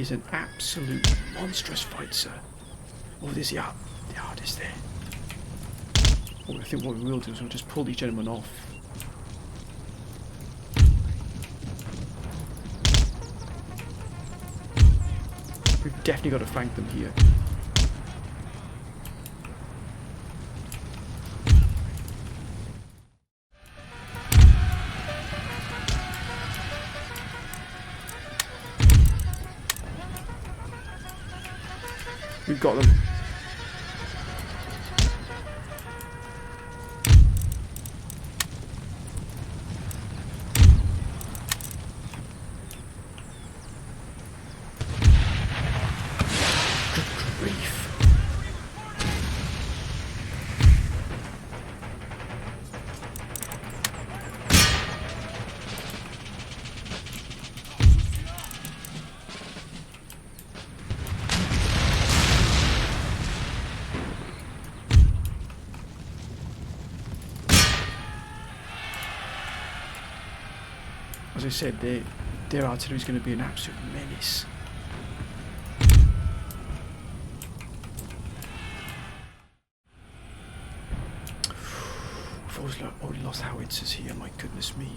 is an absolute monstrous fight, sir. Oh, there's the art. The artist there. Oh, I think what we will do is we'll just pull these gentlemen off. We've definitely got to flank them here. We've got them. As I said, their artillery is going to be an absolute menace. We've already lost howitzers here, my goodness me.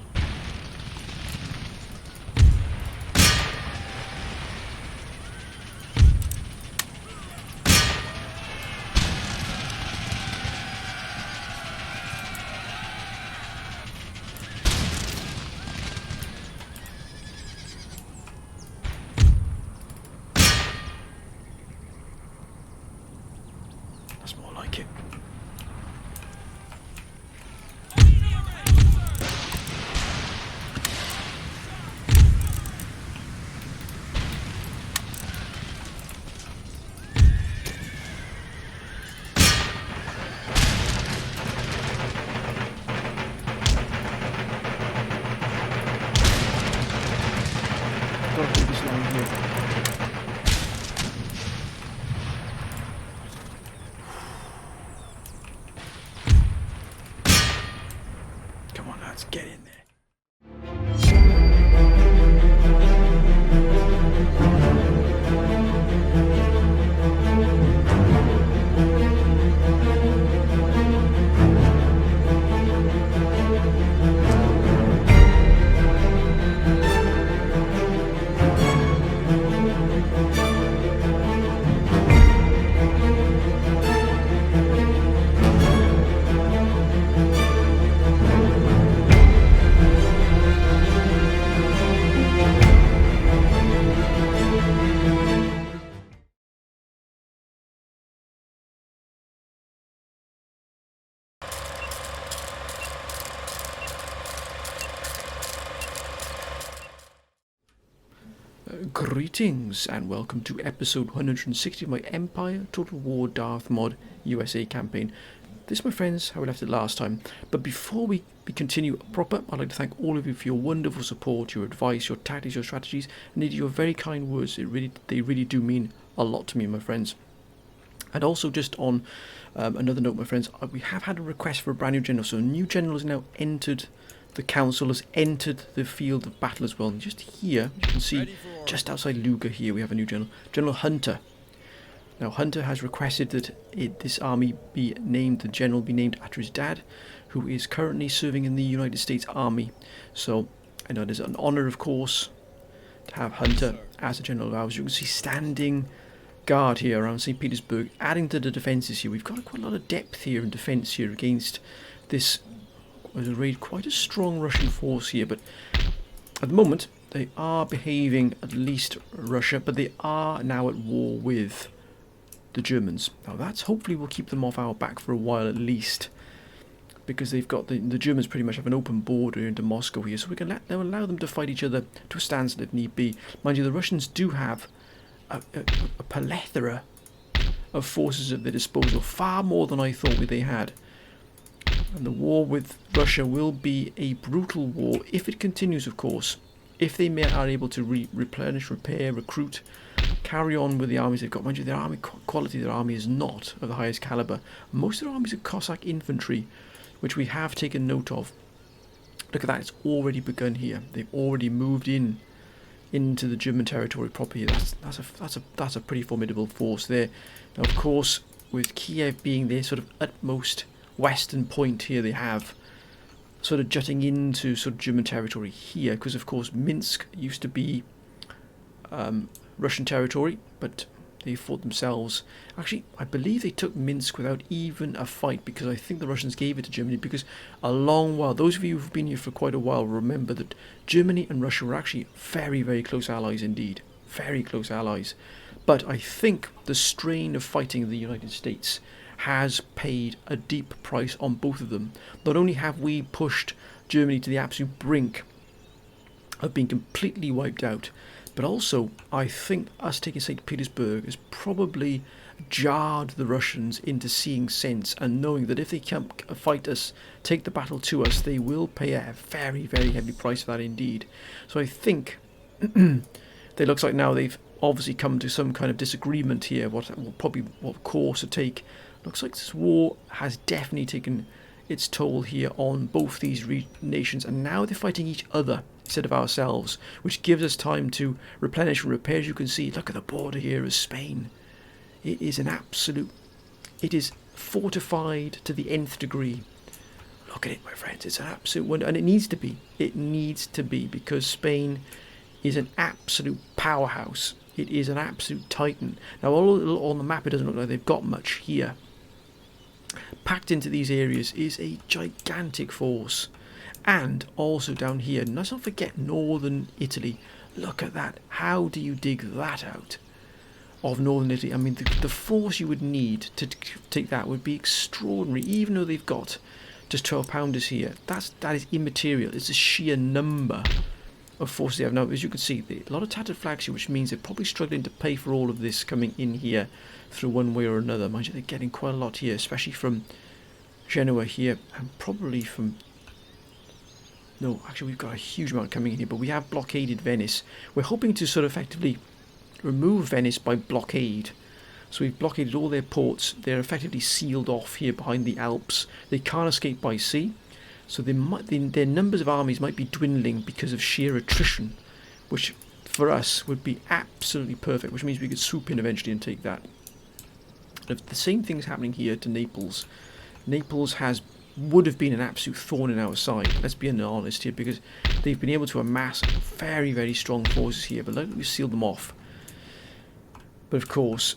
That's more like it. Got to do this line here. Come on, lads, get in there. Greetings and welcome to episode 160 of my Empire Total War Darth Mod USA campaign. This, my friends, how we left it last time. But before we continue proper, I'd like to thank all of you for your wonderful support, your advice, your tactics, your strategies, and indeed your very kind words. They really do mean a lot to me, my friends. And also, just on another note, my friends, we have had a request for a brand new general. So a new general has now entered the council, has entered the field of battle as well. And just here, you can see, just outside Luga here, we have a new general, General Hunter. Now, Hunter has requested that this army be named, the general be named after his dad, who is currently serving in the United States Army. So, I know it is an honour, of course, to have Hunter as the general of ours. You can see standing guard here around St. Petersburg, adding to the defences here. We've got quite a lot of depth here in defence here against this, as a raid, quite a strong Russian force here. But at the moment, they are behaving, at least Russia, but they are now at war with the Germans. Now that's hopefully will keep them off our back for a while at least, because they've got the Germans pretty much have an open border into Moscow here, so we can allow them to fight each other to a standstill if need be. Mind you, the Russians do have a plethora of forces at their disposal, far more than I thought they had. And the war with Russia will be a brutal war if it continues, of course. If they are able to replenish, repair, recruit, carry on with the armies they've got. Mind you, their army quality, their army is not of the highest caliber. Most of their armies are Cossack infantry, which we have taken note of. Look at that, it's already begun here. They've already moved in into the German territory proper here. That's a pretty formidable force there. Now, of course, with Kiev being their sort of utmost western point here, they have sort of jutting into sort of German territory here, because of course Minsk used to be Russian territory, but they fought themselves. Actually, I believe they took Minsk without even a fight, because I think the Russians gave it to Germany, because a long while, those of you who've been here for quite a while remember that Germany and Russia were actually very, very close allies indeed. Very close allies. But I think the strain of fighting in the United States has paid a deep price on both of them. Not only have we pushed Germany to the absolute brink of being completely wiped out, but also I think us taking St. Petersburg has probably jarred the Russians into seeing sense and knowing that if they can fight us, take the battle to us, they will pay a very, very heavy price for that indeed. So I think it looks like now they've obviously come to some kind of disagreement here, what course to take. Looks like this war has definitely taken its toll here on both these nations, and now they're fighting each other instead of ourselves, which gives us time to replenish and repair. As you can see, look at the border here of Spain. It is it is fortified to the nth degree. Look at it, my friends, it's an absolute wonder, and it needs to be, because Spain is an absolute powerhouse. It is an absolute titan. Now, all on the map, it doesn't look like they've got much here. Packed into these areas is a gigantic force. And also down here, let's not forget northern Italy. Look at that. How do you dig that out of northern Italy? I mean, the force you would need to take that would be extraordinary, even though they've got just 12 pounders here. That is immaterial. It's a sheer number of forces they have. Now, as you can see, a lot of tattered flags here, which means they're probably struggling to pay for all of this coming in here through one way or another. Mind you, they're getting quite a lot here, especially from Genoa here, and probably from... No, actually, we've got a huge amount coming in here, but we have blockaded Venice. We're hoping to sort of effectively remove Venice by blockade. So we've blockaded all their ports. They're effectively sealed off here behind the Alps. They can't escape by sea. So their numbers of armies might be dwindling because of sheer attrition, which for us would be absolutely perfect, which means we could swoop in eventually and take that. If the same thing's happening here to Naples. Naples would have been an absolute thorn in our side, let's be honest here, because they've been able to amass very, very strong forces here, but look, we've sealed them off. But of course,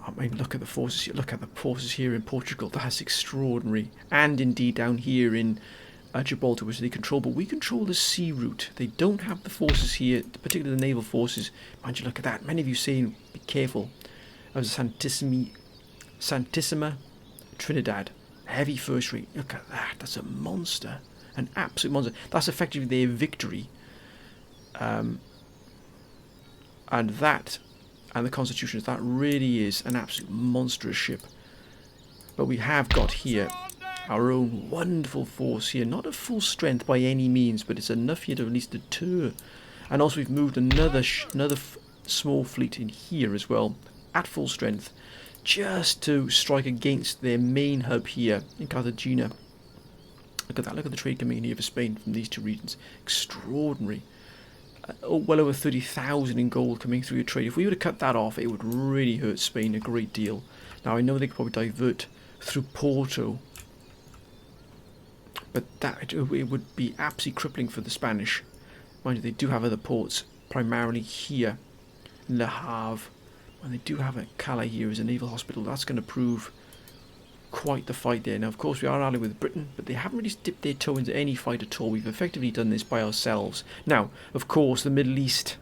I mean, look at the forces here. Look at the forces here in Portugal. That's extraordinary. And indeed down here in Gibraltar, which they control. But we control the sea route. They don't have the forces here, particularly the naval forces. Mind you, look at that. Many of you saying, be careful. That was Santissima Trinidad. Heavy first rate. Look at that. That's a monster. An absolute monster. That's effectively their victory. And the Constitution, that really is an absolute monstrous ship. But we have got here our own wonderful force here, not at full strength by any means, but it's enough here to at least deter. And also we've moved another small fleet in here as well, at full strength, just to strike against their main hub here in Cartagena. Look at that, look at the trade coming in here for Spain from these two regions. Extraordinary. Well over 30,000 in gold coming through your trade. If we were to cut that off, it would really hurt Spain a great deal. Now, I know they could probably divert through Porto, but it would be absolutely crippling for the Spanish. Mind you, they do have other ports, primarily here in Le Havre, and they do have a Calais here as a naval hospital. That's going to prove quite the fight there. Now, of course, we are allied with Britain, but they haven't really dipped their toe into any fight at all. We've effectively done this by ourselves. Now, of course, the Middle East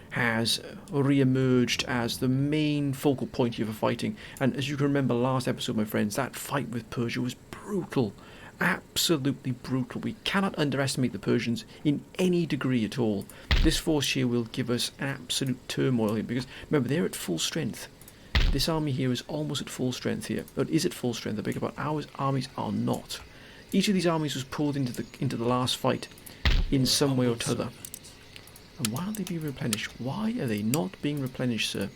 has re-emerged as the main focal point here for fighting. And as you can remember last episode, my friends, that fight with Persia was brutal. Absolutely brutal. We cannot underestimate the Persians in any degree at all. This force here will give us absolute turmoil here, because remember, they're at full strength. This army here is almost at full strength here. But is it full strength? I beg your pardon. Our armies are not. Each of these armies was pulled into the last fight in some way or t'other. And why aren't they being replenished? Why are they not being replenished, sir?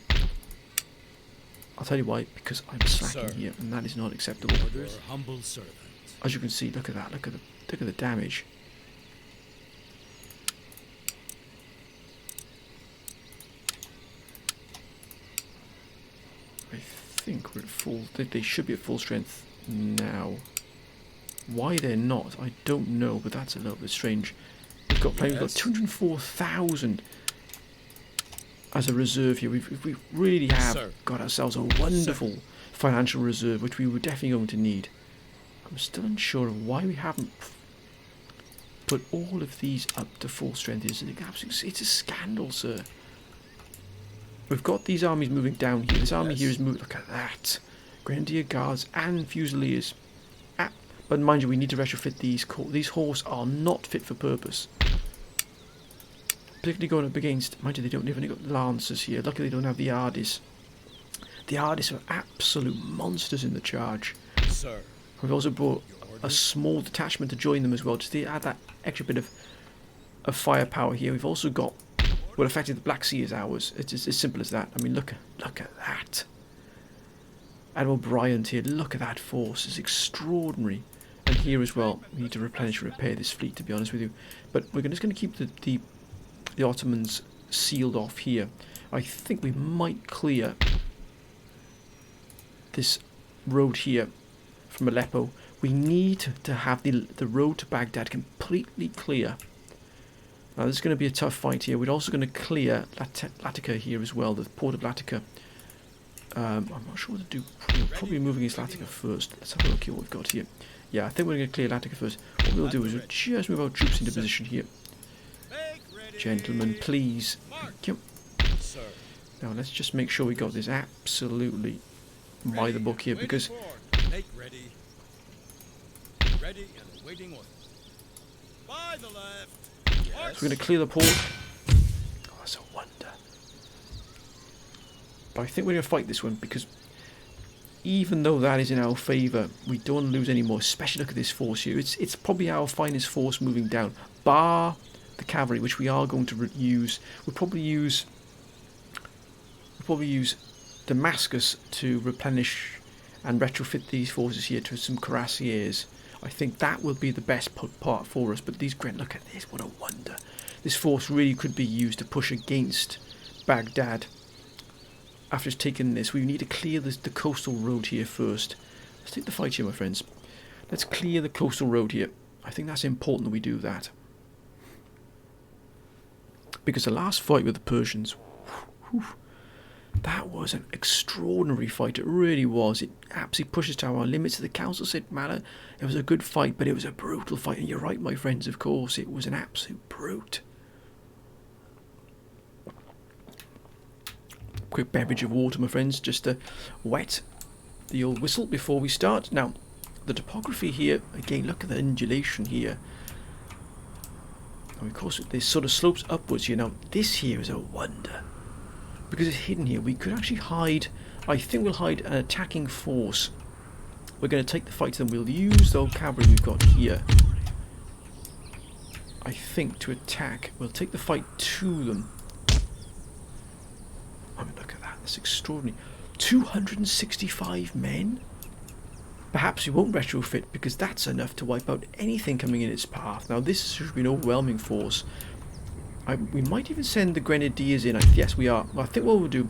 I'll tell you why. Because I'm slacking here, and that is not acceptable. As you can see, look at that. Look at the damage. think we're at full. They should be at full strength now. Why they're not, I don't know, but that's a little bit strange. We've got 204,000 as a reserve here. We really have got ourselves a wonderful financial reserve, which we were definitely going to need. I'm still unsure of why we haven't put all of these up to full strength. It's a scandal, sir. We've got these armies moving down here. This army here is moving. Look at that. Grenadier Guards and Fusiliers. But mind you, we need to retrofit these. These horse are not fit for purpose. Particularly going up against. Mind you, they've only got Lancers here. Luckily, they don't have the Ardis. The Ardis are absolute monsters in the charge. Sir. We've also brought a small detachment to join them as well, just to add that extra bit of firepower here. We've also got, well, effectively the Black Sea is ours. It's as simple as that. I mean, look at that. Admiral Bryant here, look at that force. It's extraordinary. And here as well, we need to replenish and repair this fleet, to be honest with you. But we're just going to keep the Ottomans sealed off here. I think we might clear this road here from Aleppo. We need to have the road to Baghdad completely clear. Now this is going to be a tough fight here. We're also going to clear Latika here as well, the port of Latika. I'm not sure what to do. We're probably moving against Latika first. Let's have a look here what we've got here. Yeah, I think we're going to clear Latika first. What we'll do is we'll just move our troops into position here. Gentlemen, please. Thank you. Now let's just make sure we got this absolutely by the book here, because Ready and awaiting orders. By the left. so we're going to clear the port. Oh, that's a wonder. But I think we're going to fight this one, because even though that is in our favour, we don't want to lose any more. Especially look at this force here. It's probably our finest force moving down, bar the cavalry, which we are going to use. We'll probably use Damascus to replenish and retrofit these forces here to some cuirassiers. I think that will be the best part for us. But these look at this, what a wonder. This force really could be used to push against Baghdad. After it's taken this, we need to clear the coastal road here first. Let's take the fight here, my friends. Let's clear the coastal road here. I think that's important that we do that. Because the last fight with the Persians, that was an extraordinary fight. It really was. It absolutely pushes to our limits. The council said, Mala, it was a good fight, but it was a brutal fight. And you're right, my friends, of course. It was an absolute brute. Quick beverage of water, my friends, just to wet the old whistle before we start. Now, the topography here, again, look at the undulation here. And of course, this sort of slopes upwards here. Now, this here is a wonder. Because it's hidden here, we could actually hide. I think we'll hide an attacking force. We're going to take the fight to them. We'll use the old cavalry we've got here, I think, to attack. We'll take the fight to them. I mean, look at that. That's extraordinary. 265 men? Perhaps we won't retrofit, because that's enough to wipe out anything coming in its path. Now, this should be an overwhelming force. We might even send the Grenadiers in. Yes, we are. I think what we'll do,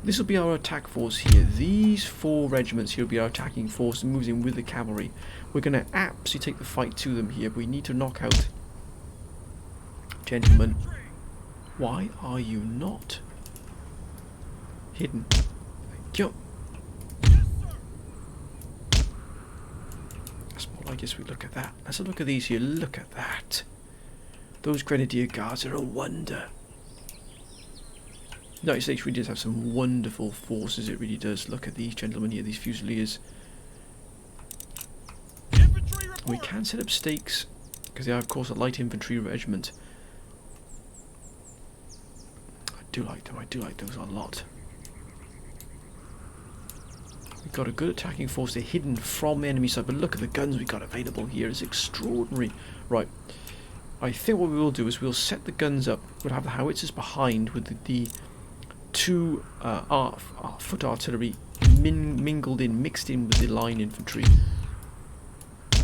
this will be our attack force here. These 4 regiments here will be our attacking force and moves in with the cavalry. We're going to absolutely take the fight to them here. But we need to knock out. Gentlemen, why are you not hidden? Thank you. That's more like it. We look at that. Let's look at these here. Look at that. Those Grenadier Guards are a wonder. The United States really does have some wonderful forces, it really does. Look at these gentlemen here, these Fusiliers. We can set up stakes, because they are of course a light infantry regiment. I do like those a lot. We've got a good attacking force, they're hidden from the enemy side, but look at the guns we've got available here, it's extraordinary. Right. I think what we will do is we'll set the guns up. We'll have the howitzers behind with the 2 foot artillery mixed in with the line infantry.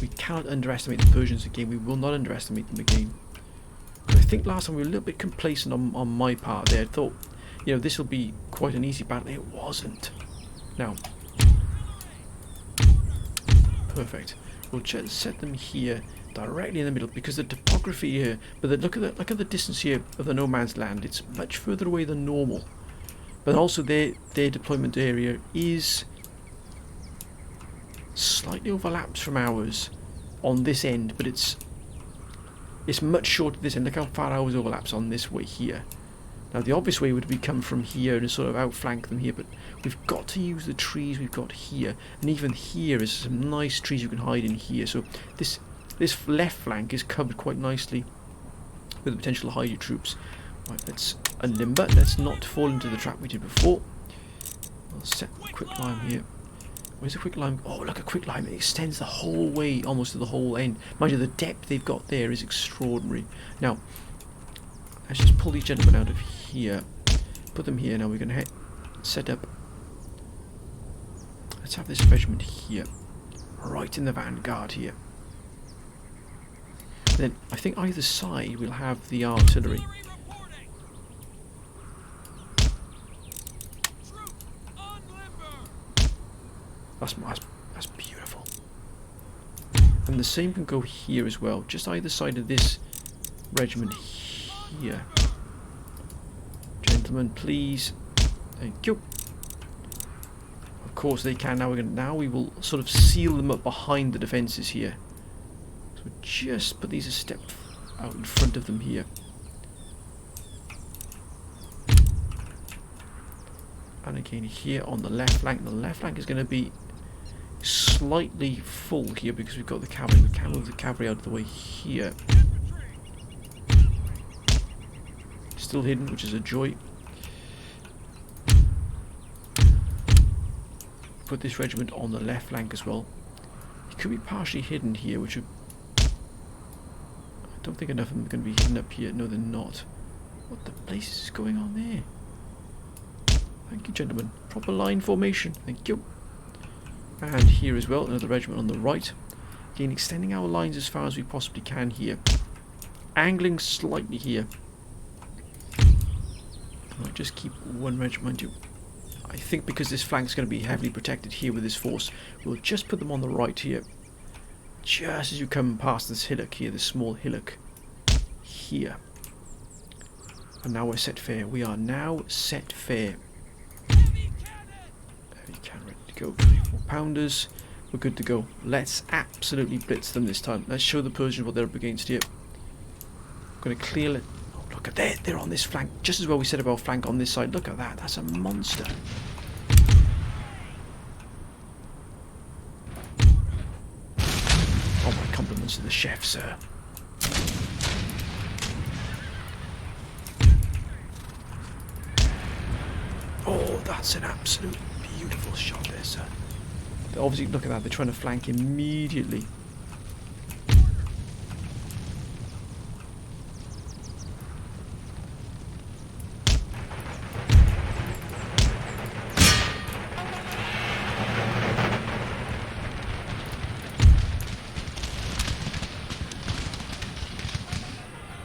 We cannot underestimate the Persians again. We will not underestimate them again. I think last time we were a little bit complacent on my part there. I thought, this will be quite an easy battle. It wasn't. Now, Perfect. We'll just set them here, directly in the middle, because the topography here. But look at the distance here of the no man's land. It's much further away than normal. But also their deployment area is slightly overlaps from ours on this end, but it's much shorter this end. Look how far ours overlaps on this way here. Now the obvious way would be come from here and sort of outflank them here, but we've got to use the trees we've got here, and even here is some nice trees you can hide in here. So this left flank is covered quite nicely with the potential to hide your troops. Right, let's unlimber. Let's not fall into the trap we did before. I'll set quicklime here. Where's the quicklime? Oh, look at quicklime. It extends the whole way, almost to the whole end. Mind you, the depth they've got there is extraordinary. Now, let's just pull these gentlemen out of here. Put them here. Now we're going to set up. Let's have this regiment here. Right in the vanguard here. Then, I think either side we'll have the artillery. That's beautiful. And the same can go here as well, just either side of this regiment here. Gentlemen, please. Thank you. Of course they can. Now we will sort of seal them up behind the defences here. So just put these a step out in front of them here. And again here on the left flank. The left flank is going to be slightly full here because we've got the cavalry. We can move the cavalry out of the way here. Still hidden, which is a joy. Put this regiment on the left flank as well. It could be partially hidden here, which would... I don't think enough of them are going to be hidden up here. No, they're not. What the blazes is going on there? Thank you, gentlemen. Proper line formation. Thank you. And here as well, another regiment on the right. Again, extending our lines as far as we possibly can here. Angling slightly here. I'll just keep one regiment, mind you. I think because this flank's going to be heavily protected here with this force, we'll just put them on the right here. Just as you come past this hillock here, this small hillock. Here. And now we're set fair. We are now set fair. Heavy cannon ready to go. 3-4 pounders. We're good to go. Let's absolutely blitz them this time. Let's show the Persians what they're up against here. I'm going to clear it. Oh, look at that. They're on this flank. Just as well we said about flank on this side. Look at that. That's a monster. Oh, my compliments to the chef, sir. Oh, that's an absolute beautiful shot there, sir. Obviously, look at that. They're trying to flank immediately.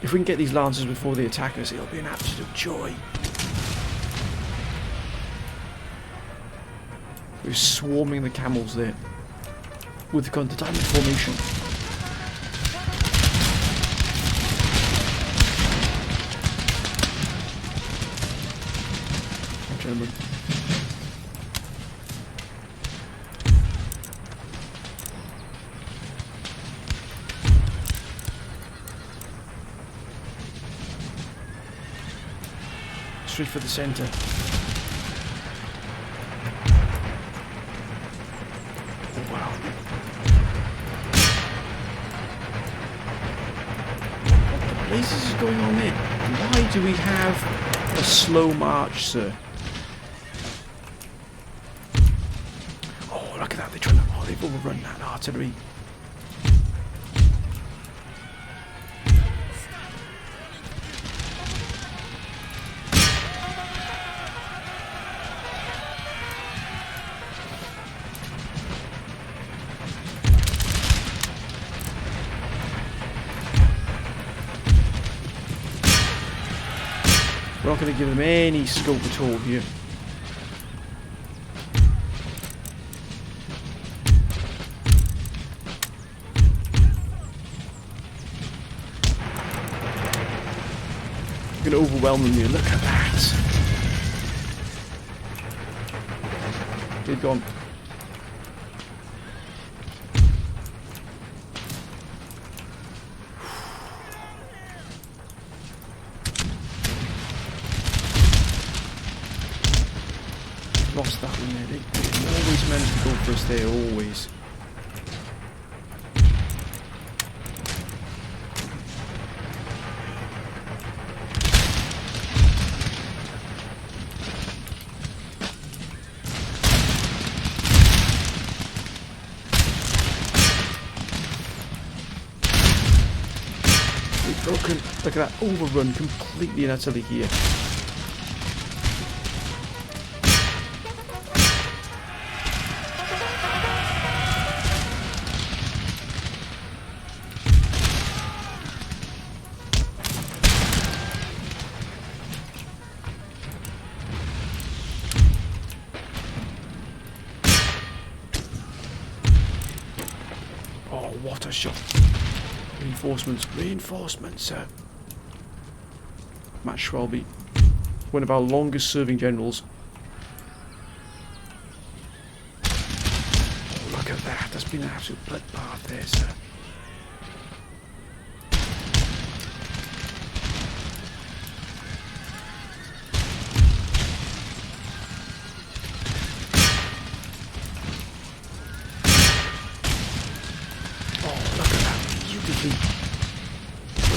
If we can get these lancers before they attack us, it'll be an absolute joy. We're swarming the camels there with the diamond formation. Gentlemen. Straight for the centre. What is going on there? Why do we have a slow march, sir? Oh, look at that. They're trying to... Oh, they've overrun that artillery. We're not going to give them any scope at all here. Gonna overwhelm them here. Look at that. They've gone. Lost that one there. They always manage to go for us there, always. They've broken. Look at that, overrun completely and utterly here. Oh, what a shot. Reinforcements, reinforcements, sir. Matt Schwalbe, one of our longest serving generals. Oh, look at that. That's been an absolute bloodbath there, sir.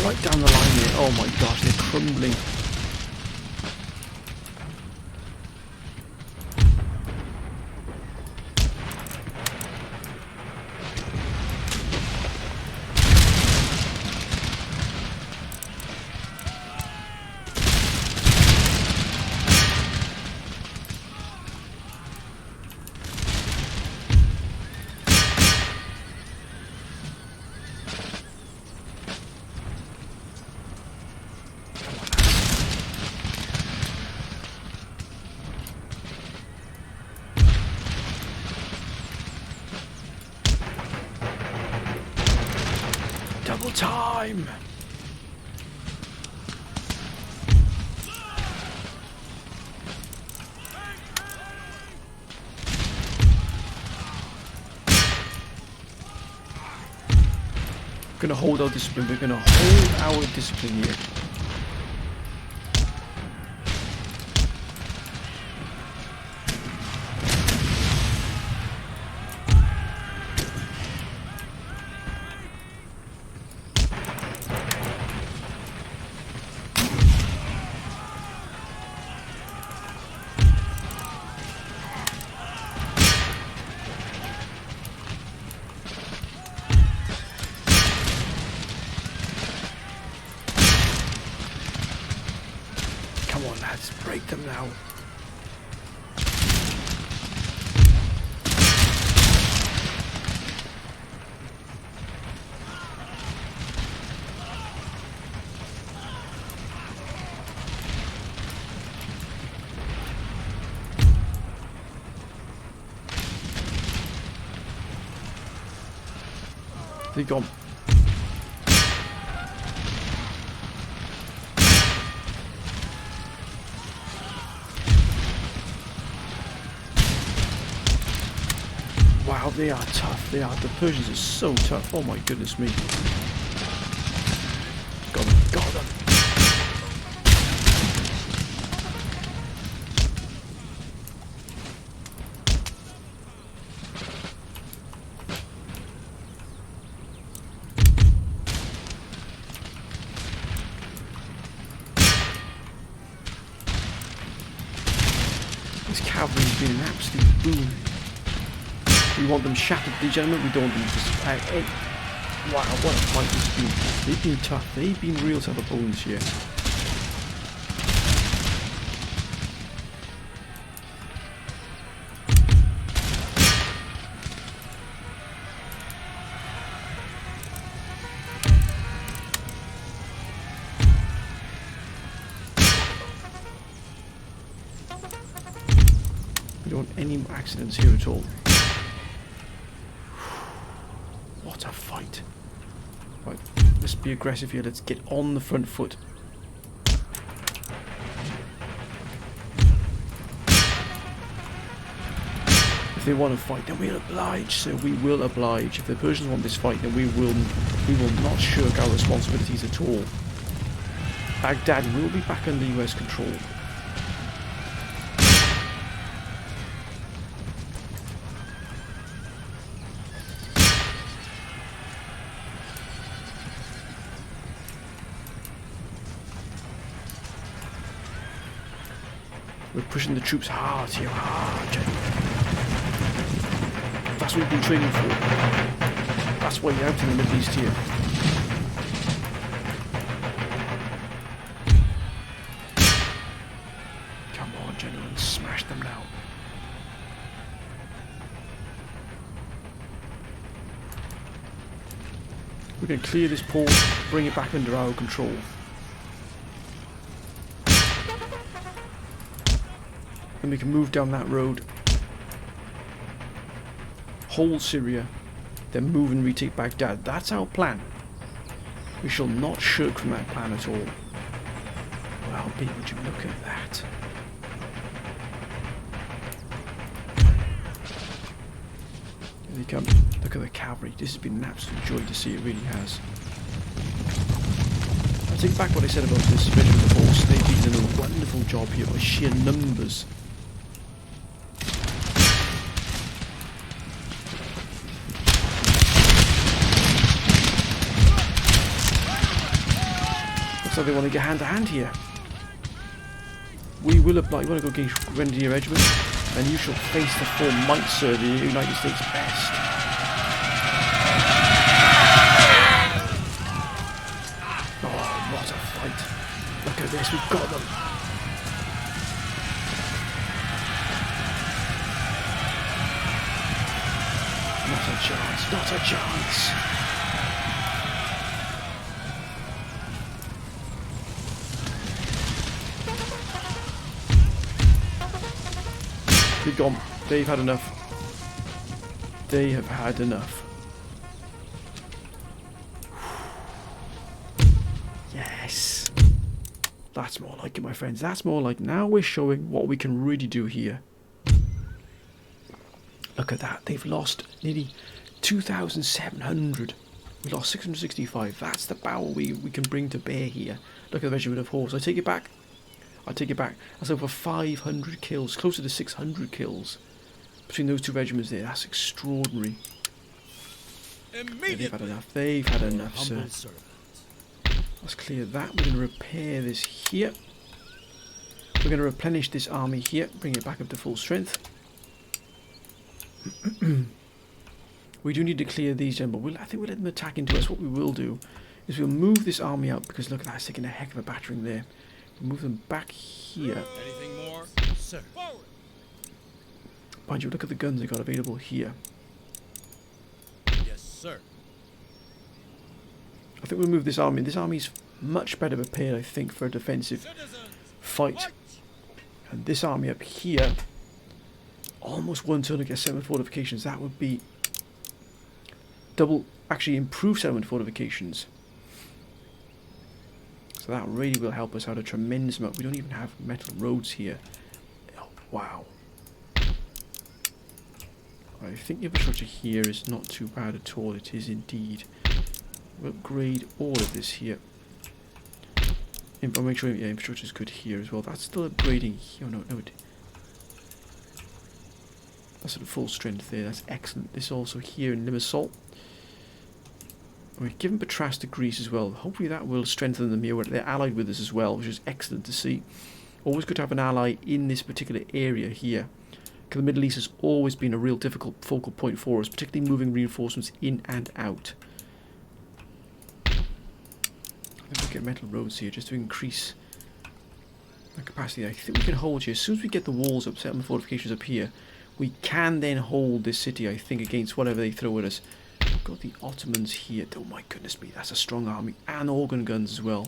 Right down the line here. Oh my gosh, they're crumbling. Double time! We're gonna hold our discipline. We're gonna hold our discipline here. Come on, lads, break them now. They're gone. Wow, they are tough. They are. The Persians are so tough. Oh my goodness me. Got them. Got them. This cavalry's been an absolute boon. We want them shattered, gentlemen. We don't want them just... wow, what a fight this has been. They've been tough. They've been real tough opponents here. We don't want any accidents here at all. What a fight. Right, let's be aggressive here. Let's get on the front foot. they want to fight, then we'll oblige, sir. We will oblige. If the Persians want this fight, then we will not shirk our responsibilities at all. Baghdad will be back under US control. We're pushing the troops hard here, hard, gentlemen. That's what we've been training for. That's why you're out in the Middle East here. Come on, gentlemen, smash them now. We're going to clear this port, bring it back under our control. Then we can move down that road, hold Syria, then move and retake Baghdad. That's our plan. We shall not shirk from that plan at all. Well, B, would you look at that? Here they come. Look at the cavalry. This has been an absolute joy to see. It really has. I take back what I said about this regiment of horse. They've been doing a wonderful job here by sheer numbers. So they want to get hand to hand here. We will apply. You want to go against Grenadier Regiment, and you shall face the full might, sir, the United States best. Oh, what a fight! Look at this, we've got them. Not a chance, not a chance. They've gone. They've had enough. They have had enough. Yes. That's more like it, my friends. That's more like, now we're showing what we can really do here. Look at that. They've lost nearly 2,700. We lost 665. That's the power we can bring to bear here. Look at the regiment of horse. I take it back. I take it back. That's over 500 kills, closer to 600 kills between those two regiments there. That's extraordinary. Yeah, they've had enough. They've had enough, sir. Let's clear that. We're going to repair this here. We're going to replenish this army here, bring it back up to full strength. We do need to clear these, gentlemen. I think we'll let them attack into us. What we will do is we'll move this army out, because look at that, it's taking a heck of a battering there. Move them back here. Anything more? Sir. Forward. Mind you, look at the guns they got available here. Yes, sir. I think we'll move this army. This army's much better prepared, I think, for a defensive fight. And this army up here, almost one turn against settlement fortifications. That would be double, actually improved settlement fortifications. So that really will help us out a tremendous amount. We don't even have metal roads here. Oh, wow. I think the infrastructure here is not too bad at all. It is indeed. We'll upgrade all of this here. I'll make sure infrastructure is good here as well. That's still upgrading here. Oh, no. That's at full strength there. That's excellent. This also here in Limassol. We've given Patras to Greece as well. Hopefully that will strengthen them here. They're allied with us as well, which is excellent to see. Always good to have an ally in this particular area here. Because the Middle East has always been a real difficult focal point for us, particularly moving reinforcements in and out. I think we'll get metal roads here just to increase the capacity. I think we can hold here. As soon as we get the walls up, settlement fortifications up here, we can then hold this city, I think, against whatever they throw at us. Got the Ottomans here. Oh my goodness me, that's a strong army, and organ guns as well.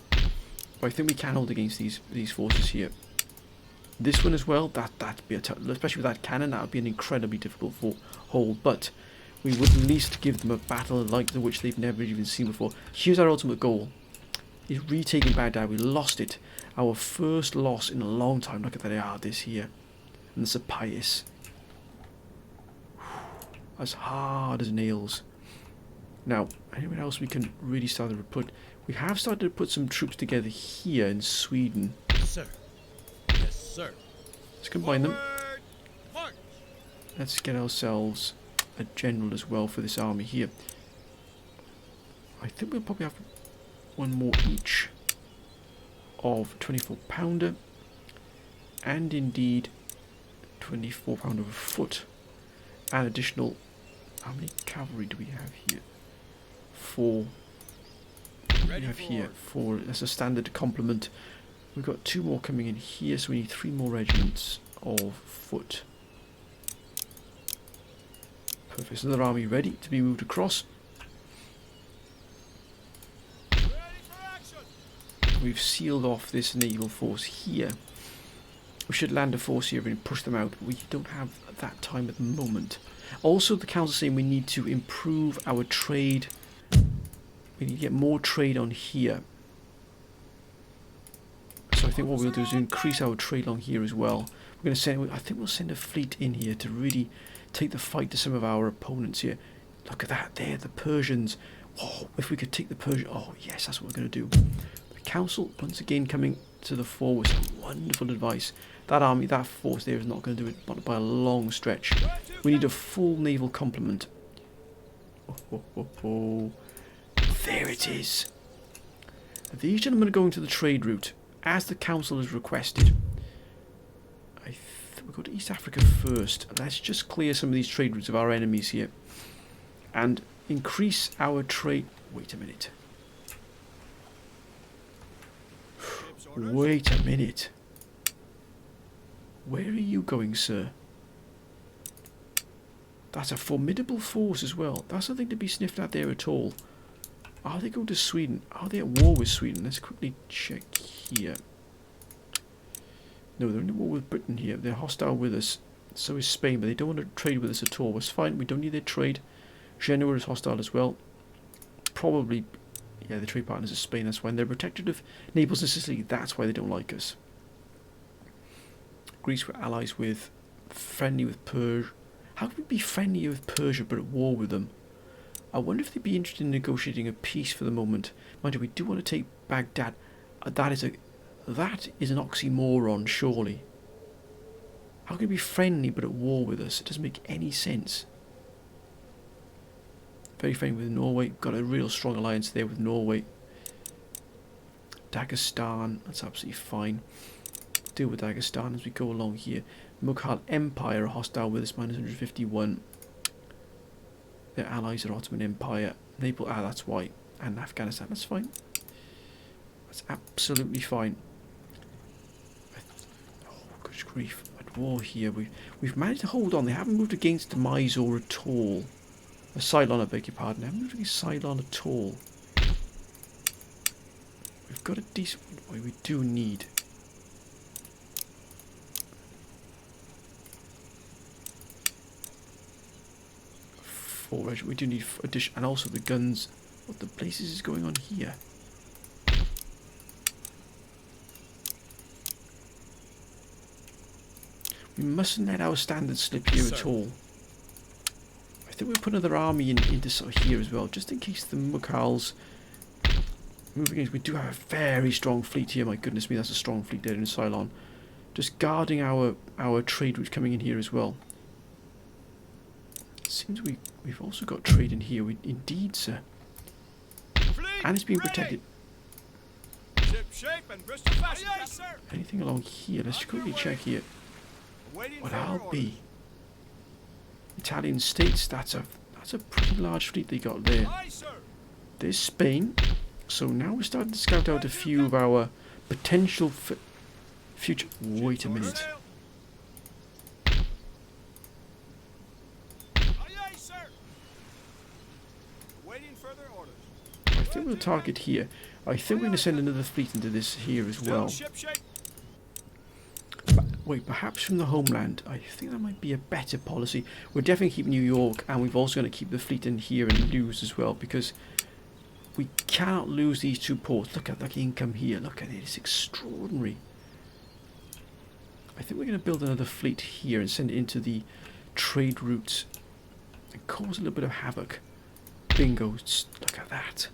But I think we can hold against these forces here. This one as well, that'd be a tough, especially with that cannon, that would be an incredibly difficult hold. But we would at least give them a battle like the which they've never even seen before. Here's our ultimate goal: is retaking Baghdad. We lost it, our first loss in a long time. Look at that, this here. And there's a pious. As hard as nails. Now, anyone else we can really start to put? We have started to put some troops together here in Sweden. Sir. Yes, sir. Let's combine them. Forward. March. Let's get ourselves a general as well for this army here. I think we'll probably have one more each of 24 pounder and indeed 24 pounder of foot and additional. How many cavalry do we have here? 4. We have here 4. That's a standard complement. We've got 2 more coming in here, so we need 3 more regiments of foot. Perfect. So another army ready to be moved across. Ready for action. We've sealed off this naval force here. We should land a force here and push them out, but we don't have that time at the moment. Also, the council saying we need to improve our trade. We need to get more trade on here. So I think what we'll do is increase our trade along here as well. We're going to send. I think we'll send a fleet in here to really take the fight to some of our opponents here. Look at that there, the Persians. Oh, if we could take the Persians. Oh yes, that's what we're going to do. The council once again coming to the fore with some wonderful advice. That army, that force there is not going to do it by a long stretch. We need a full naval complement. Oh. There it is. These gentlemen are going to the trade route, as the council has requested. I think we'll go to East Africa first. Let's just clear some of these trade routes of our enemies here. And increase our trade... Wait a minute. Wait a minute. Where are you going, sir? That's a formidable force as well. That's nothing to be sniffed at there at all. Are they going to Sweden? Are they at war with Sweden? Let's quickly check here. No, they're in war with Britain here. They're hostile with us. So is Spain, but they don't want to trade with us at all. It's fine. We don't need their trade. Genoa is hostile as well. Probably, yeah, the trade partners of Spain. That's fine. They're protected of Naples and Sicily. That's why they don't like us. Greece we're allies with, friendly with Persia. How can we be friendly with Persia but at war with them? I wonder if they'd be interested in negotiating a peace for the moment. Mind you, we do want to take Baghdad. That is an oxymoron, surely. How can we be friendly but at war with us? It doesn't make any sense. Very friendly with Norway. Got a real strong alliance there with Norway. Dagestan, that's absolutely fine. Deal with Dagestan as we go along here. Mughal Empire are hostile with us, minus 151. Their allies are Ottoman Empire. Naples, that's why. And Afghanistan, that's fine. That's absolutely fine. Oh, good grief. At war here. We've managed to hold on. They haven't moved against Mysore at all. Ceylon, I beg your pardon. They haven't moved against Ceylon at all. We've got a decent... We do need... We do need addition, and also the guns. What the places is going on here? We mustn't let our standards slip here at all. I think we'll put another army into sort of here as well, just in case the Mughals move against. We do have a very strong fleet here. My goodness me, that's a strong fleet there in Ceylon. Just guarding our trade route coming in here as well. Seems we've also got trade in here. Indeed, sir. Fleet And it's being ready. protected. Ship shape and Bristol fashion, yes, sir. Anything along here? Let's quickly check here. Waiting What for I'll orders. be. Italian states. That's a pretty large fleet they got there. Aye, sir. There's Spain. So now we're starting to scout out a few of our potential future. Wait a minute. Aye, aye, sir. Waiting further orders. I think we'll target here. I think we're going to send another fleet into this here as well. Ship shape. Wait, perhaps from the homeland. I think that might be a better policy. We're definitely keeping New York, and we've also got to keep the fleet in here and lose as well, because we cannot lose these two ports. Look at the income here. Look at it. It's extraordinary. I I think we're going to build another fleet here and send it into the trade routes and cause a little bit of havoc. Bingo, look at that.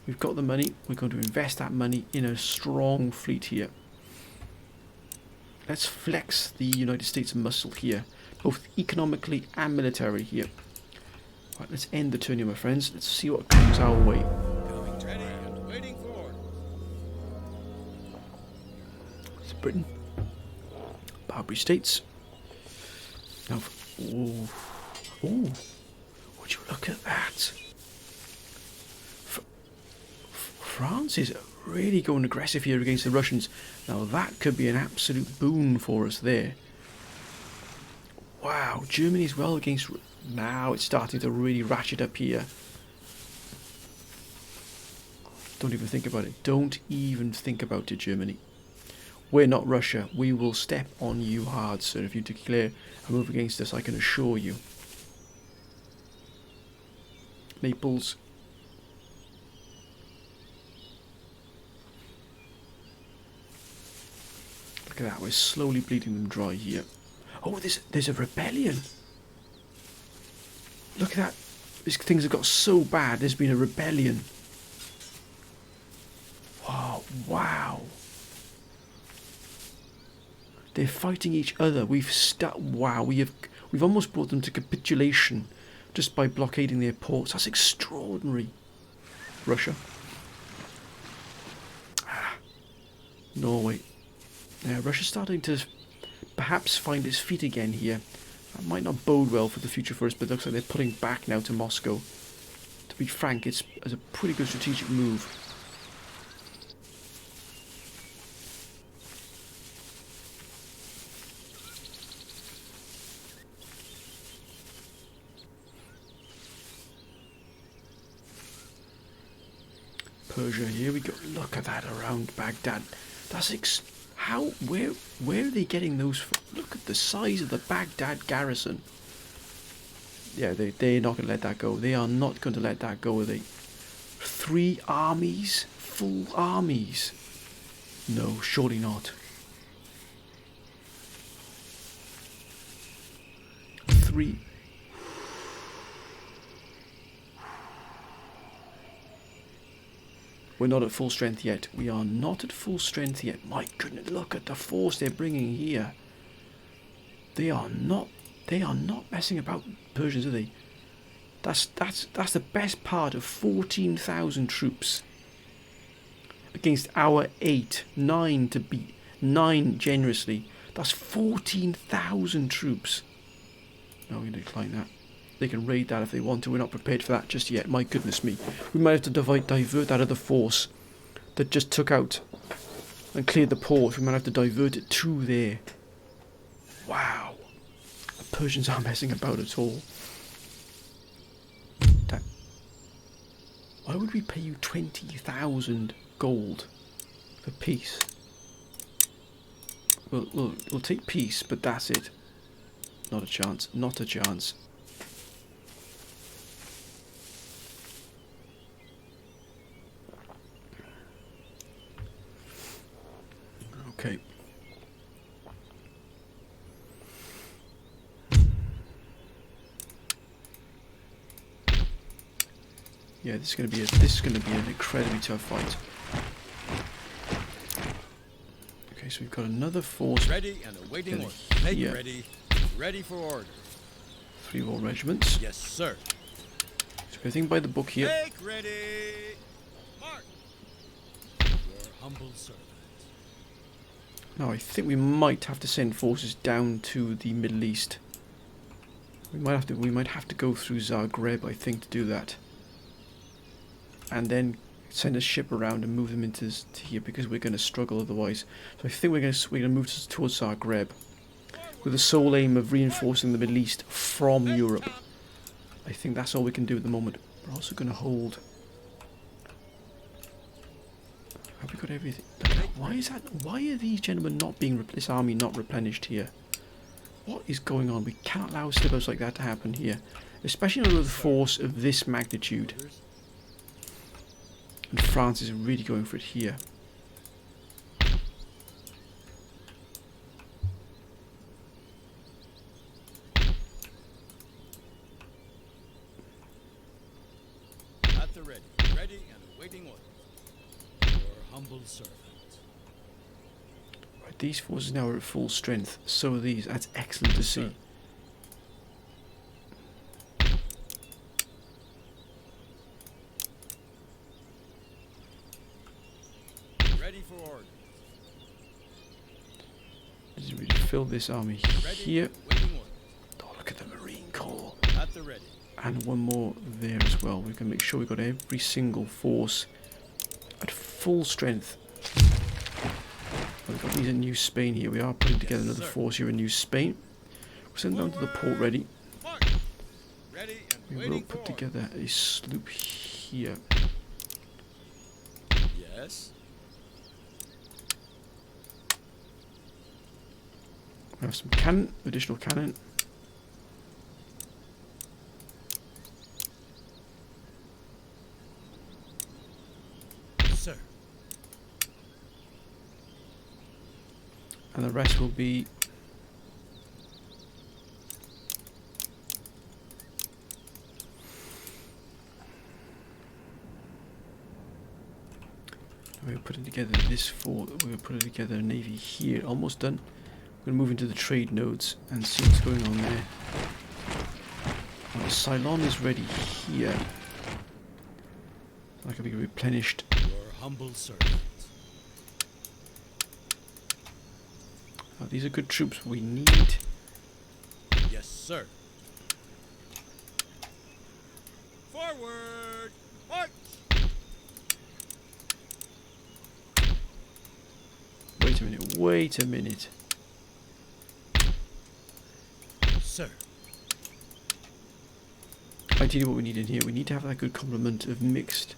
We've got the money, we're going to invest that money in a strong fleet here. Let's flex the United States muscle here, both economically and military here. Right, let's end the turn here, my friends. Let's see what comes our way. Going ready and waiting for. It's Britain. Barbary States. Now, oh, would you look at that? France is really going aggressive here against the Russians. Now that could be an absolute boon for us there. Wow, Germany as well against... Now it's starting to really ratchet up here. Don't even think about it. Don't even think about it, Germany. We're not Russia. We will step on you hard, sir, if you declare a move against us, I can assure you. Naples. Look at that, we're slowly bleeding them dry here. Oh, there's a rebellion. Look at that. These things have got so bad, there's been a rebellion. Oh, wow. They're fighting each other. Wow, we've almost brought them to capitulation just by blockading their ports. That's extraordinary. Russia. Norway. Yeah, Russia's starting to perhaps find its feet again here. That might not bode well for the future for us, but it looks like they're pulling back now to Moscow. To be frank, it's a pretty good strategic move. Persia, here we go. Look at that around Baghdad. That's where are they getting those from? Look at the size of the Baghdad garrison. Yeah, they're not going to let that go. They are not going to let that go, are they? 3 armies? Full armies? No, surely not. 3. We're not at full strength yet. We are not at full strength yet. My goodness, look at the force they're bringing here. They are not messing about, Persians, are they? That's the best part of 14,000 troops against our 8, 9 to beat, 9 generously. That's 14,000 troops. No, we're going to decline that. They can raid that if they want to. We're not prepared for that just yet. My goodness me. We might have to divert that other force that just took out and cleared the port. We might have to divert it to there. Wow. The Persians aren't messing about at all. Why would we pay you 20,000 gold for peace? We'll take peace, but that's it. Not a chance. Not a chance. Okay. Yeah, this is going to be an incredibly tough fight. Okay, so we've got another force. Ready and awaiting orders. Make ready. Ready for order. 3 more regiments. Yes, sir. So everything by the book here. Make ready. Mark. Your humble servant. Now I think we might have to send forces down to the Middle East. We might have to go through Zagreb, I think, to do that. And then send a ship around and move them into here, because we're going to struggle otherwise. So I think we're going to move towards Zagreb with the sole aim of reinforcing the Middle East from Europe. I think that's all we can do at the moment. We're also going to hold. Have we got everything? Why is that? Why are these gentlemen not being? This army not replenished here? What is going on? We cannot allow slip-ups like that to happen here, especially not with a force of this magnitude. And France is really going for it here. the ready. Ready and awaiting orders. Your humble servant. Right, these forces now are at full strength. So are these. That's excellent to see. Ready for orders. Let's really fill this army here. Oh, look at the Marine Corps. At the ready. And one more there as well. We can make sure we've got every single force at full strength. We've got these in New Spain here. We are putting together another force here in New Spain. We'll send them down to the port ready. Ready and We will put together a sloop here. Yes. We have some cannon, additional cannon. Sir. And the rest will be we're putting together this fort, we're putting together a navy here, almost done. We're going to move into the trade nodes and see what's going on there. Well, Ceylon is ready here. That can be replenished. Your humble servant. These are good troops we need. Yes, sir. Forward! March! Wait a minute, wait a minute. Sir. Ideally what we need in here, we need to have that good complement of mixed.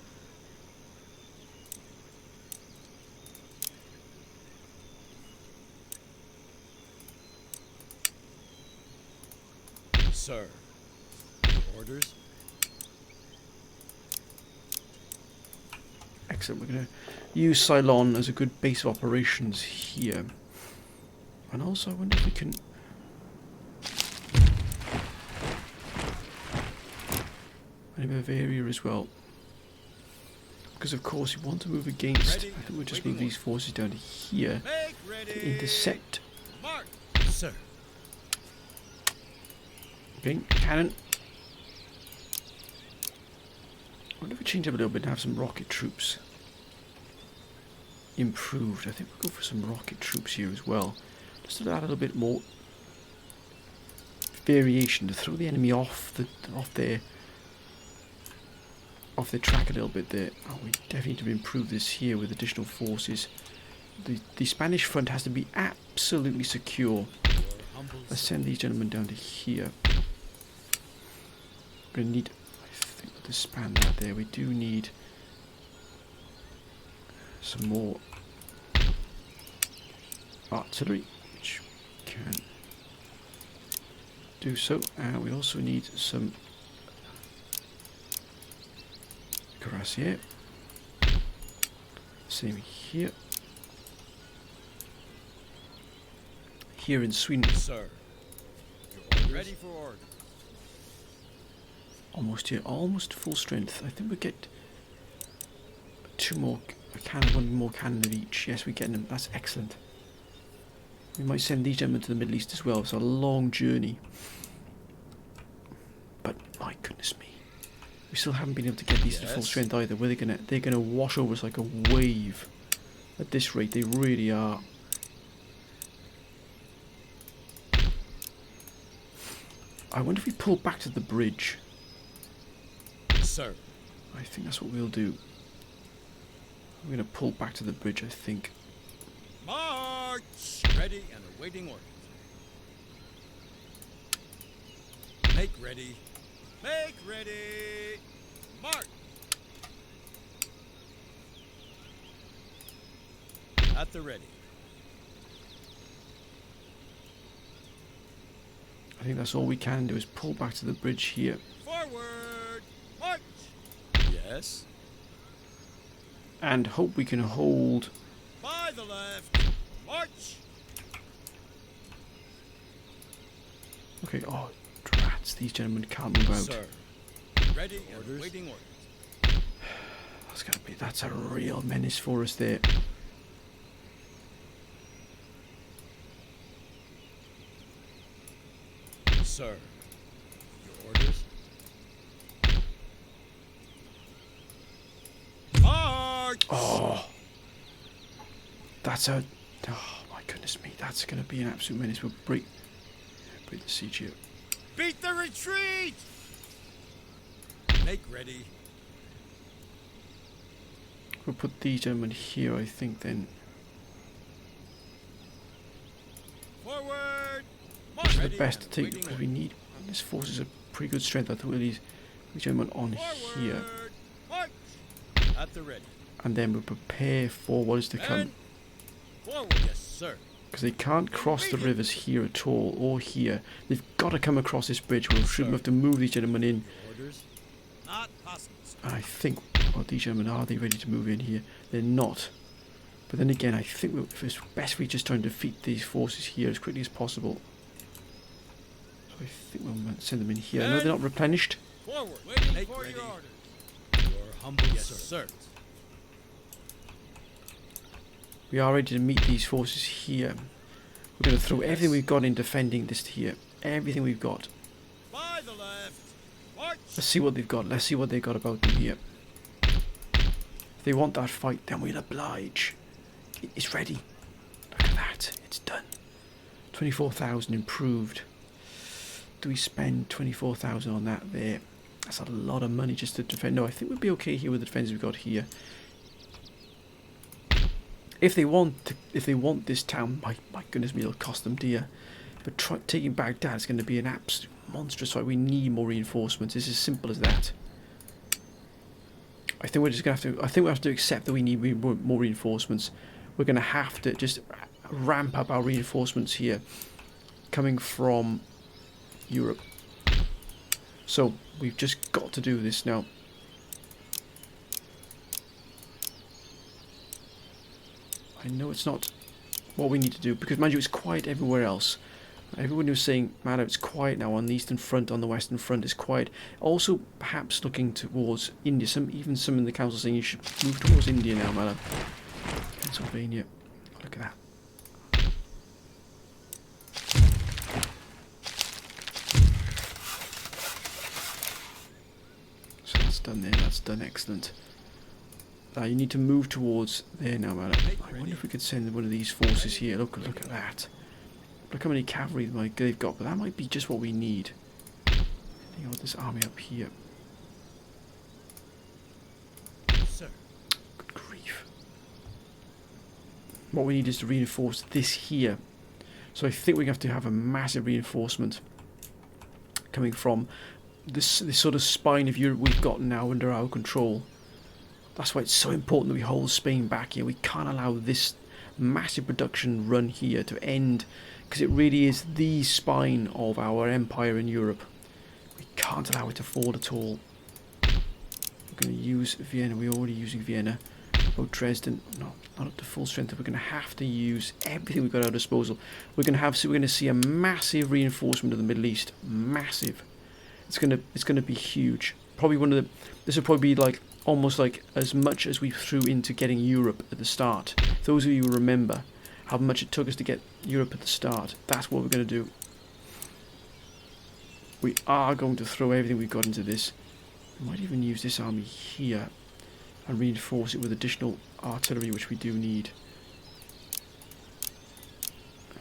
Sir. Orders? Excellent, we're going to use Ceylon as a good base of operations here. And also I wonder if we can... a bit of area as well. Because of course you want to move against... I think we'll just move these forces down to here to intersect. Mark. Sir. Okay, cannon. I wonder if we change up a little bit and have some rocket troops improved. I think we'll go for some rocket troops here as well. Just to add a little bit more variation to throw the enemy off their track a little bit there. Oh, we definitely need to improve this here with additional forces. The Spanish front has to be absolutely secure. Let's send these gentlemen down to here. We're going to need, I think, to span that there. We do need some more artillery, which can do so. And we also need some cuirassier. Same here. Here in Sweden. Sir. Your orders? Ready for order. Almost here, almost full strength. I think we get two more cannon, one more cannon of each. Yes, we're getting them. That's excellent. We might send these gentlemen to the Middle East as well. It's a long journey. But my goodness me, we still haven't been able to get these to full strength either. Where they're gonna wash over us like a wave. At this rate, they really are. I wonder if we pull back to the bridge. Sir. I think that's what we'll do. I'm going to pull back to the bridge, I think. March! Ready and awaiting orders. Make ready. Make ready. March! At the ready. I think that's all we can do is pull back to the bridge here. Forward! March! Yes. And hope we can hold. By the left. March! Okay, oh, drats, these gentlemen can't move out. Sir. Ready and awaiting orders. That's a real menace for us there. Sir, your orders? March! Oh, oh my goodness me, that's going to be an absolute menace. We'll break the siege here. Beat the retreat! Make ready. We'll put these gentlemen here, I think, then. Forward! Which is the Ready best to and take, waiting because we need, this force is a pretty good strength. I think we'll these gentlemen on here. Forward! March! At the ready. And then we'll prepare for what is to come. And forward, yes, sir. Because they can't cross the rivers here at all, or here. They've got to come across this bridge. We'll have to move these gentlemen in. Orders? Not possible, sir. I think, well, these gentlemen, are they ready to move in here? They're not. But then again, I think it's best we just try and defeat these forces here as quickly as possible. So I think we'll send them in here. I know they're not replenished. Forward, waiting Make for ready. Your orders. Your humble yes, sir. We are ready to meet these forces here. We're going to throw everything we've got in defending this here. Everything we've got. By the left. March. Let's see what they've got. Let's see what they've got about them here. If they want that fight, then we'll oblige. It's ready. Look at that. It's done. 24,000 improved. Do we spend 24,000 on that there? That's a lot of money just to defend. No, I think we'd be okay here with the defense we've got here. If they want this town, my goodness me, it'll cost them dear. But taking Baghdad is going to be an absolute monstrous fight. We need more reinforcements. It's as simple as that. I think we're just going to have to. I think we have to accept that we need more reinforcements. We're going to have to just ramp up our reinforcements here, coming from Europe. So we've just got to do this now. I know it's not what we need to do, because mind you, it's quiet everywhere else. Everyone who's saying, man, it's quiet now on the eastern front, on the western front, it's quiet. Also, perhaps looking towards India. Even some in the council saying you should move towards India now, man. Pennsylvania. Look at that. So that's done there. That's done. Excellent. You need to move towards there now, man. I wonder if we could send one of these forces here. Look at that. Look how many cavalry they've got, but that might be just what we need. Think about this army up here. Sir. Good grief. What we need is to reinforce this here. So I think we have to have a massive reinforcement coming from this sort of spine of Europe we've got now under our control. That's why it's so important that we hold Spain back here. We can't allow this massive production run here to end, because it really is the spine of our empire in Europe. We can't allow it to fall at all. We're going to use Vienna. We're already using Vienna. Oh, Dresden, no, not up to full strength. We're going to have to use everything we've got at our disposal. We're going to see a massive reinforcement of the Middle East. Massive. It's going to be huge. Probably this will probably be like almost like as much as we threw into getting Europe at the start. Those of you who remember how much it took us to get Europe at the start, that's what we're going to do. We are going to throw everything we've got into this. We might even use this army here and reinforce it with additional artillery, which we do need.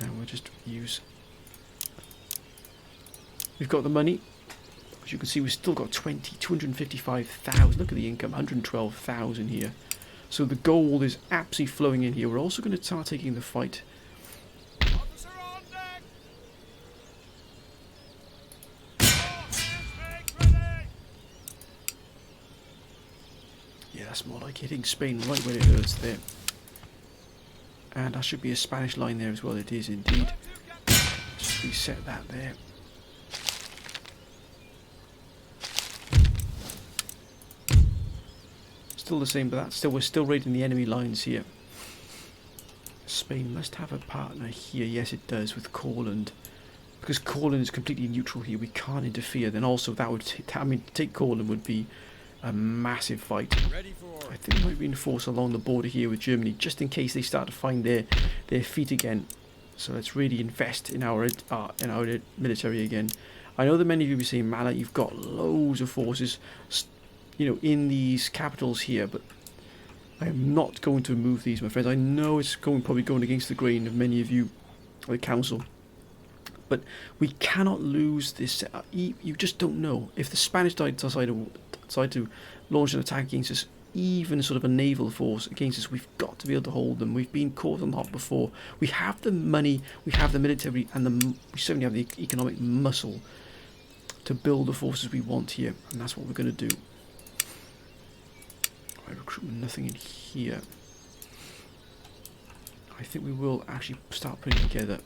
And we'll just use... We've got the money. As you can see, we've still got 255,000. Look at the income, 112,000 here. So the gold is absolutely flowing in here. We're also going to start taking the fight. Officer on deck. Yeah, that's more like hitting Spain right where it hurts there. And that should be a Spanish line there as well. It is indeed. Just reset that there. Still the same, but we're still raiding the enemy lines here. Spain must have a partner here. Yes, it does, with Courland. Because Courland is completely neutral here. We can't interfere. Then also that would, to take Courland would be a massive fight. Ready for I think we might reinforce along the border here with Germany, just in case they start to find their feet again. So let's really invest in our military again. I know that many of you will be saying, Mala, you've got loads of forces, in these capitals here, but I am not going to move these, my friends. I know it's probably going against the grain of many of you, the council, but we cannot lose this. You just don't know if the Spanish decide to launch an attack against us. Even sort of a naval force against us, we've got to be able to hold them. We've been caught on the hop before. We have the money, we have the military, and we certainly have the economic muscle to build the forces we want here, and that's what we're going to do. Right, recruitment, nothing in here. I think we will actually start putting together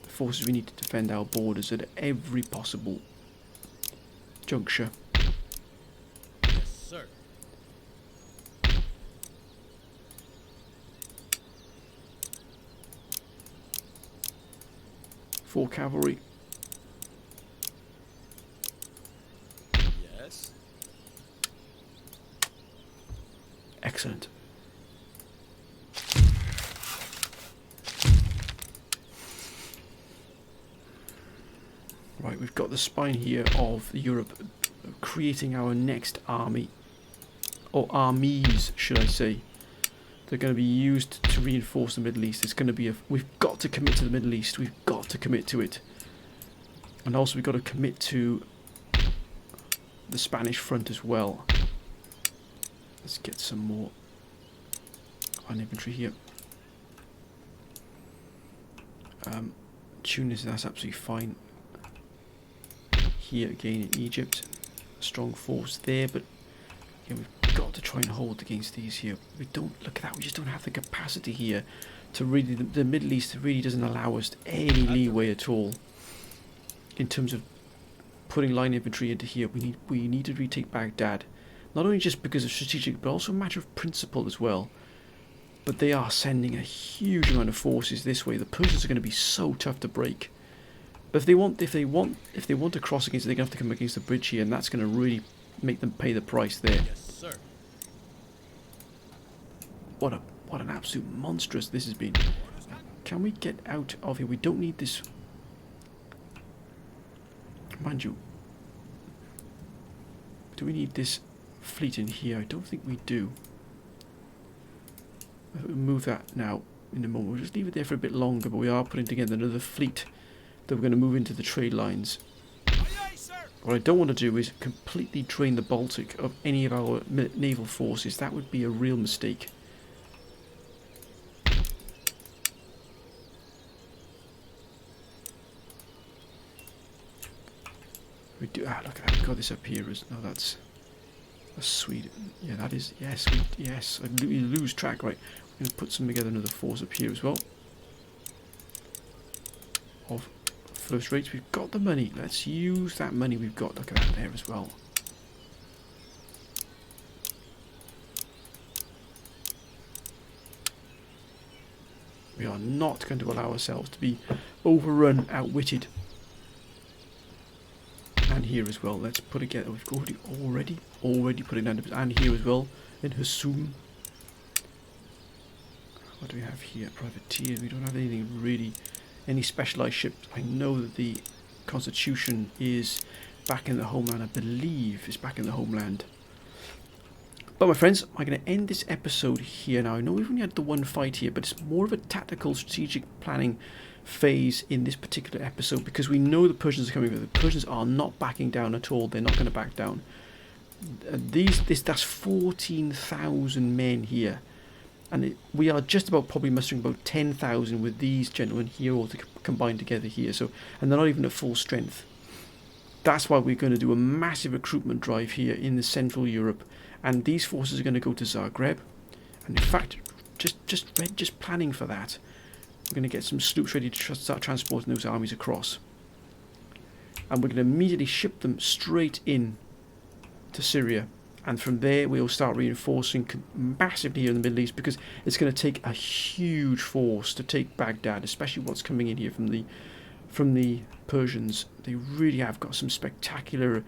the forces we need to defend our borders at every possible juncture. sir. 4 cavalry. Yes. Excellent. Right, we've got the spine here of Europe creating our next army, or armies, should I say. They're going to be used to reinforce the Middle East. It's going to be we've got to commit to the Middle East. We've got to commit to it. And also we've got to commit to the Spanish front as well. Let's get some more on infantry here. Tunis, that's absolutely fine. Here again in Egypt, a strong force there, but yeah, we've got to try and hold against these here. We don't, look at that, we just don't have the capacity here to really, the Middle East really doesn't allow us any leeway at all in terms of putting line infantry into here. We need to retake Baghdad, not only just because of strategic, but also a matter of principle as well. But they are sending a huge amount of forces this way. The Persians are going to be so tough to break. But if they want to cross against it, they're going to have to come against the bridge here, and that's going to really make them pay the price there. Yes, sir. What an absolute monstrous this has been. Can we get out of here? We don't need this. Mind you, do we need this fleet in here? I don't think we do. We'll move that now in a moment. We'll just leave it there for a bit longer, but we are putting together another fleet that we're going to move into the trade lines. Aye, aye, sir. What I don't want to do is completely drain the Baltic of any of our naval forces. That would be a real mistake. We do. Ah, look at that. We've got this up here. No, that's Sweden. Yeah, that is. Yes, yes. We lose track. Right. We're going to put some together another force up here as well. Of first rates. We've got the money. Let's use that money we've got. Look at that there as well. We are not going to allow ourselves to be overrun, outwitted. And here as well. Let's put together. We've already put it down. And here as well in Husum. What do we have here? Privateers. We don't have anything really. Any specialised ships. I know that the Constitution is back in the homeland. I believe it's back in the homeland. But my friends, I'm going to end this episode here now. I know we've only had the one fight here, but it's more of a tactical, strategic planning phase in this particular episode because we know the Persians are coming. The Persians are not backing down at all. They're not going to back down. That's 14,000 men here. And we are just about probably mustering about 10,000 with these gentlemen here all combined together here. So, and they're not even at full strength. That's why we're going to do a massive recruitment drive here in the Central Europe. And these forces are going to go to Zagreb. And in fact, just planning for that, we're going to get some sloops ready to start transporting those armies across. And we're going to immediately ship them straight in to Syria. And from there we'll start reinforcing massively here in the Middle East because it's going to take a huge force to take Baghdad, especially what's coming in here from the Persians. They really have got some spectacular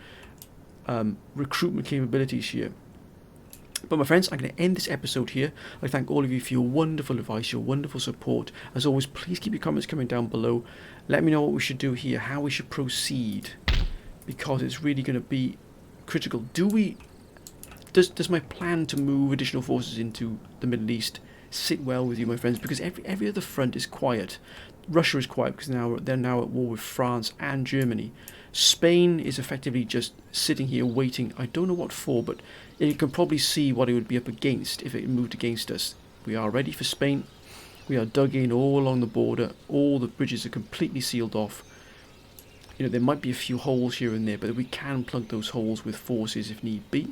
recruitment capabilities here. But my friends, I'm going to end this episode here. I thank all of you for your wonderful advice, your wonderful support. As always, please keep your comments coming down below. Let me know what we should do here, how we should proceed, because it's really going to be critical. Does my plan to move additional forces into the Middle East sit well with you, my friends? Because every other front is quiet. Russia is quiet because they're now at war with France and Germany. Spain is effectively just sitting here waiting. I don't know what for, but you can probably see what it would be up against if it moved against us. We are ready for Spain. We are dug in all along the border. All the bridges are completely sealed off. You know, there might be a few holes here and there, but we can plug those holes with forces if need be.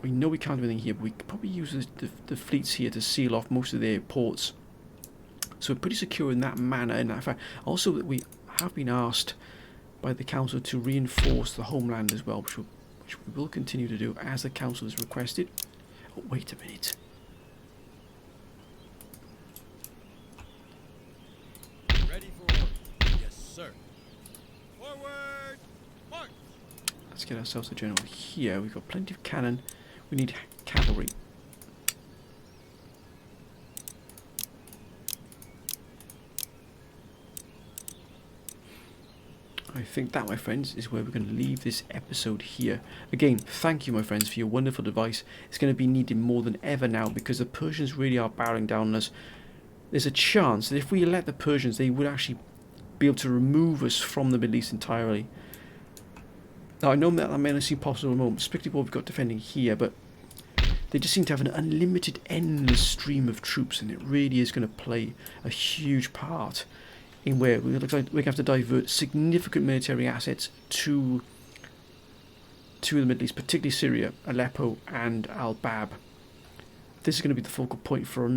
We know we can't do anything here, but we could probably use the fleets here to seal off most of their ports. So we're pretty secure in that manner. In that fact, also we have been asked by the council to reinforce the homeland as well, which we will continue to do as the council has requested. Oh, wait a minute. Ready for orders. Yes, sir. Forward! March! Let's get ourselves a general here. We've got plenty of cannon. We need cavalry. I think that, my friends, is where we're going to leave this episode here. Again, thank you, my friends, for your wonderful advice. It's going to be needed more than ever now because the Persians really are bowing down on us. There's a chance that if we let the Persians, they would actually be able to remove us from the Middle East entirely. Now, I know that may not seem possible at the moment, particularly what we've got defending here, but they just seem to have an unlimited, endless stream of troops, and it really is going to play a huge part in where we look like we have to divert significant military assets to the Middle East, particularly Syria, Aleppo, and Al-Bab. This is going to be the focal point for a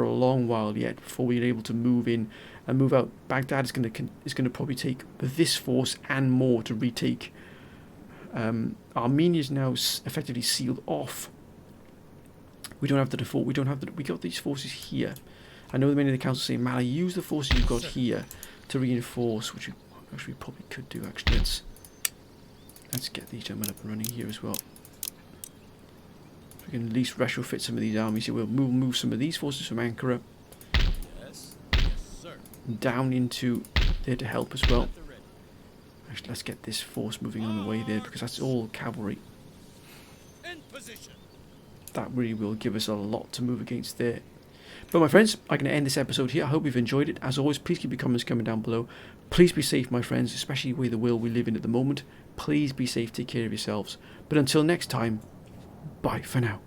long while yet before we're able to move in and move out. Baghdad is going to probably take this force and more to retake. Armenia is now effectively sealed off. We don't have the default. We got these forces here. I know many of the councils say, Mali, use the forces you've got here to reinforce, which we actually probably could do. Actually, let's get these gentlemen up and running here as well. We can at least retrofit some of these armies here. We'll move some of these forces from Ankara Yes, yes, sir. down into there to help as well. Actually, let's get this force moving on the way there because that's all cavalry. In position. That really will give us a lot to move against there. But my friends, I'm going to end this episode here. I hope you've enjoyed it. As always, please keep your comments coming down below. Please be safe, my friends, especially with the world we live in at the moment. Please be safe, take care of yourselves. But until next time, bye for now.